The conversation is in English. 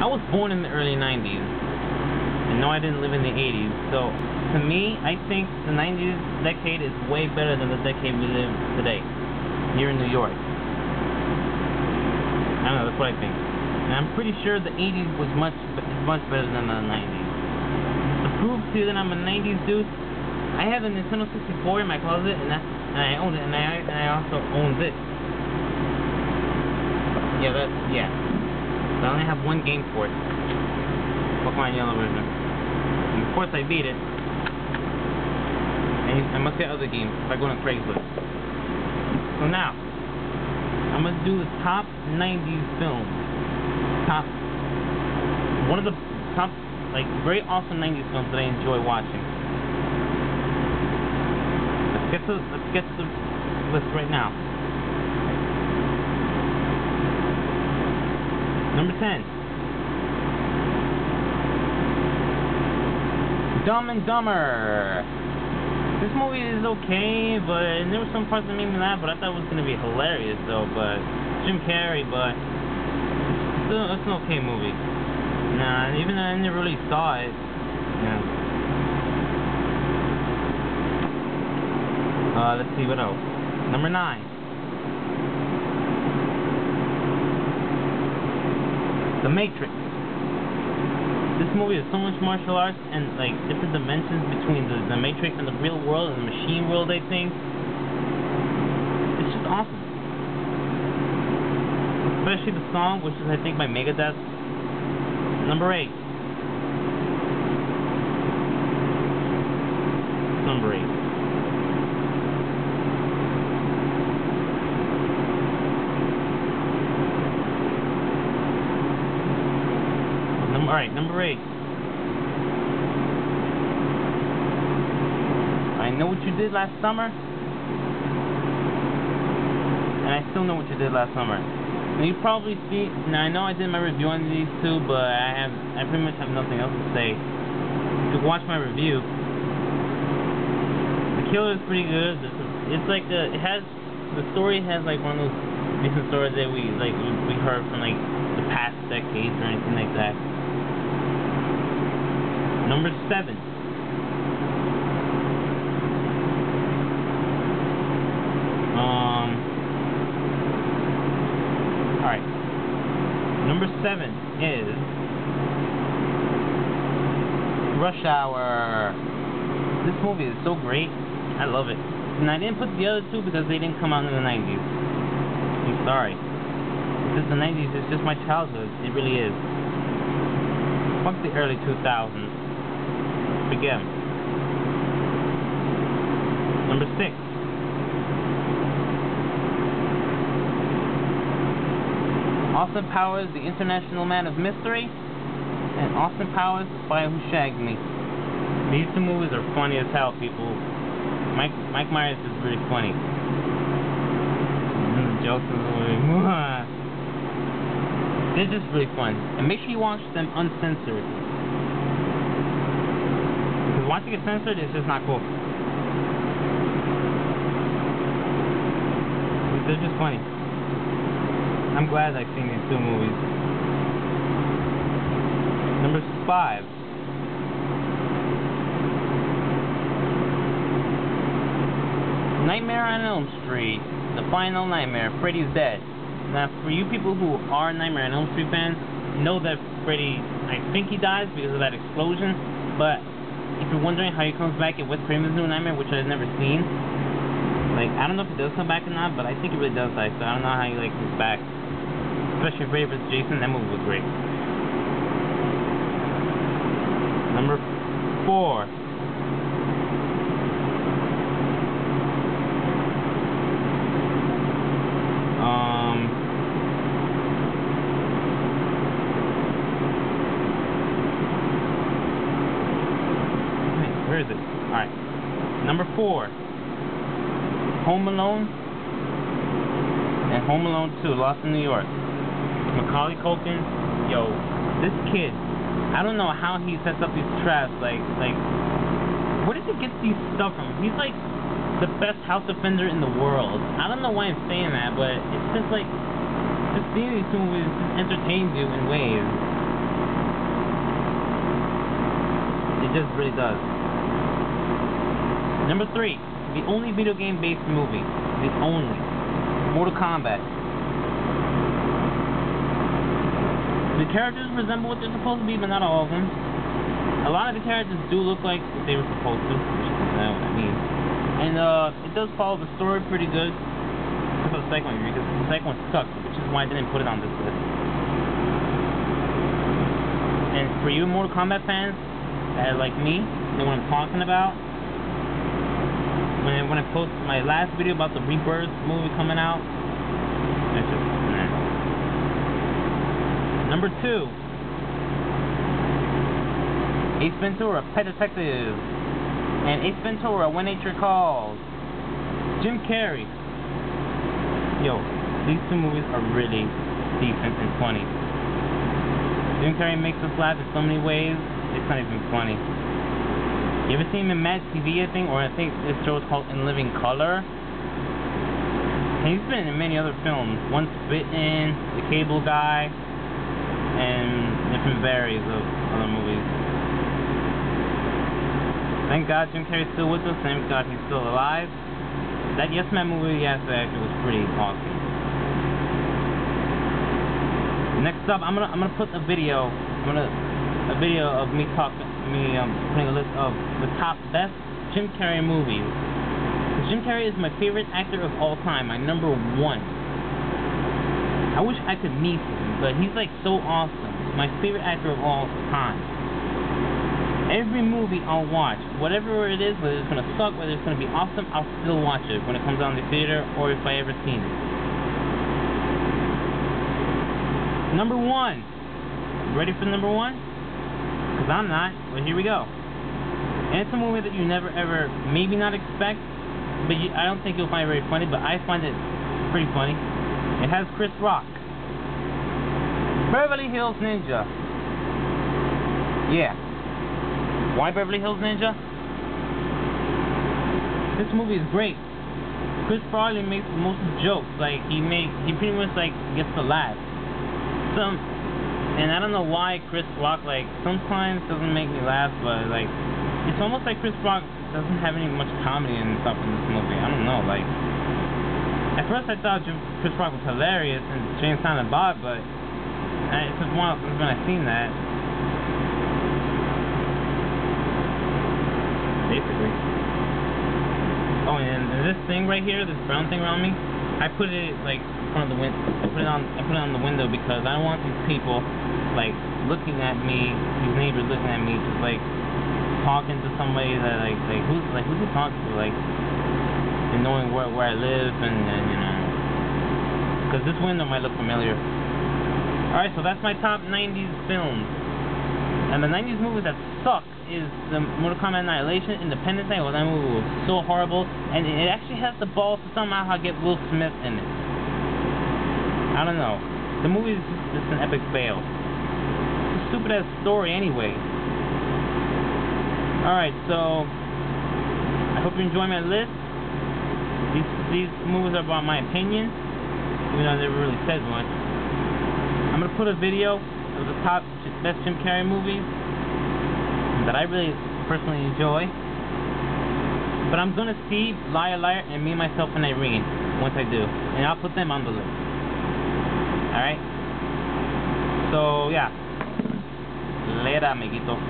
was born in the early 90s, and no, I didn't live in the 80s, so to me, I think the 90s decade is way better than the decade we live today, here in New York. I don't know, that's what I think. And I'm pretty sure the 80s was much better than the 90s. To prove to you that I'm a 90s dude, I have a Nintendo 64 in my closet, and I own it, and I also own this. Yeah. I only have one game for it. Pokemon Yellow version. And of course I beat it. And I must get other games if I go on Craigslist. So now, I'm gonna do the top 90s films. One of the top, like, very awesome 90s films that I enjoy watching. Let's get to the list right now. Number 10. Dumb and Dumber. This movie is okay, but there were some parts that made me laugh, but I thought it was gonna be hilarious though. But Jim Carrey, but it's an okay movie. Nah, even though I never really saw it. Yeah. Let's see what else. Number 9. The Matrix. This movie is so much martial arts and like different dimensions between the Matrix and the real world and the machine world, I think. It's just awesome. Especially the song, which is I think by Megadeth. Number 8. Number 8. Alright, number 8. I Know What You Did Last Summer. And I Still Know What You Did Last Summer. Now you probably see, now I know I did my review on these two, but I pretty much have nothing else to say. You can watch my review. The Killer is pretty good. It's like the story has like one of those recent stories that we heard from like the past decades or anything like that. Number 7. Alright. Number 7 is Rush Hour. This movie is so great. I love it. And I didn't put the other two because they didn't come out in the 90s. I'm sorry. This is the 90s. It's just my childhood. It really is. Fuck the early 2000s. Forget 'em. Number 6. Austin Powers, The International Man of Mystery, and Austin Powers, The Spy Who Shagged Me. These two movies are funny as hell, people. Mike Myers is really funny. Jokes in the movie. They're just really fun. And make sure you watch them uncensored. Because watching it censored is just not cool. They're just funny. I'm glad I've seen these two movies. Number 5. Nightmare on Elm Street. The Final Nightmare. Freddy's dead. Now, for you people who are Nightmare on Elm Street fans, know that Freddy, I think he dies because of that explosion. But if you're wondering how he comes back in Wes Craven's New Nightmare, which I've never seen, like, I don't know if he does come back or not, but I think he really does die, so I don't know how he, like, comes back. Especially Freddy vs. Jason, that movie was great. Number 4. Where is it? Alright. Number 4. Home Alone and Home Alone 2, Lost in New York. Macaulay Culkin, yo, this kid, I don't know how he sets up these traps, like, where does he get these stuff from? He's like the best house defender in the world. I don't know why I'm saying that, but it's just like, just seeing these two movies just entertains you in ways. It just really does. Number 3, the only video game based movie. The only. Mortal Kombat. The characters resemble what they're supposed to be, but not all of them. A lot of the characters do look like they were supposed to, which is what I mean. And it does follow the story pretty good. Except for the second one, because the second one sucked, which is why I didn't put it on this list. And for you Mortal Kombat fans that like me, know what I'm talking about. When I post my last video about the Rebirth movie coming out, it's just nah. Number 2, Ace Ventura, Pet Detective, and Ace Ventura, When Nature Calls. Jim Carrey. Yo, these two movies are really decent and funny. Jim Carrey makes us laugh in so many ways, it's not even funny. You ever seen him in Mad TV, I think, or I think this show is called In Living Color? And he's been in many other films. Once Bitten, The Cable Guy, and different varies of other movies. Thank God Jim Carrey's still with us. Thank God he's still alive. That Yes Man movie yesterday actually was pretty awesome. Next up, I'm gonna put a video. A video of me putting a list of the top best Jim Carrey movies. Jim Carrey is my favorite actor of all time. My number 1. I wish I could meet him, but he's like so awesome. My favorite actor of all time. Every movie I'll watch, whatever it is, whether it's gonna suck, whether it's gonna be awesome, I'll still watch it when it comes out in the theater or if I ever seen it. Number 1. Ready for number 1? Because I'm not, but here we go. And it's a movie that you never ever, maybe not expect, but I don't think you'll find it very funny, but I find it pretty funny. It has Chris Rock. Beverly Hills Ninja. Yeah. Why Beverly Hills Ninja? This movie is great. Chris probably makes most of the jokes. Like he pretty much like gets to laugh. And I don't know why Chris Rock like sometimes doesn't make me laugh, but like it's almost like Chris Rock doesn't have any much comedy and stuff in this movie. I don't know, like. At first I thought Chris Rock was hilarious and James Silent Bob, but it's just one since when I seen that. Basically. Oh, and this thing right here, this brown thing around me, I put it like in front of the window. I put it on the window because I don't want these people like looking at me, these neighbors looking at me, just like talking to somebody that who's he talking to, like. And knowing where I live and you know, because this window might look familiar. Alright, so that's my top 90s films. And the 90s movies that suck is the Mortal Kombat Annihilation, Independence Day. Well, that movie was so horrible, and it actually has the balls to somehow get Will Smith in it. I don't know. The movie is just an epic fail. It's a stupid ass story anyway. Alright, so I hope you enjoy my list. These movies are about my opinion, even though I never really said much. I'm gonna put a video of the top best Jim Carrey movies that I really personally enjoy. But I'm gonna see Liar Liar and Me, Myself, and Irene once I do, and I'll put them on the list. Alright? So yeah. Later, amiguito.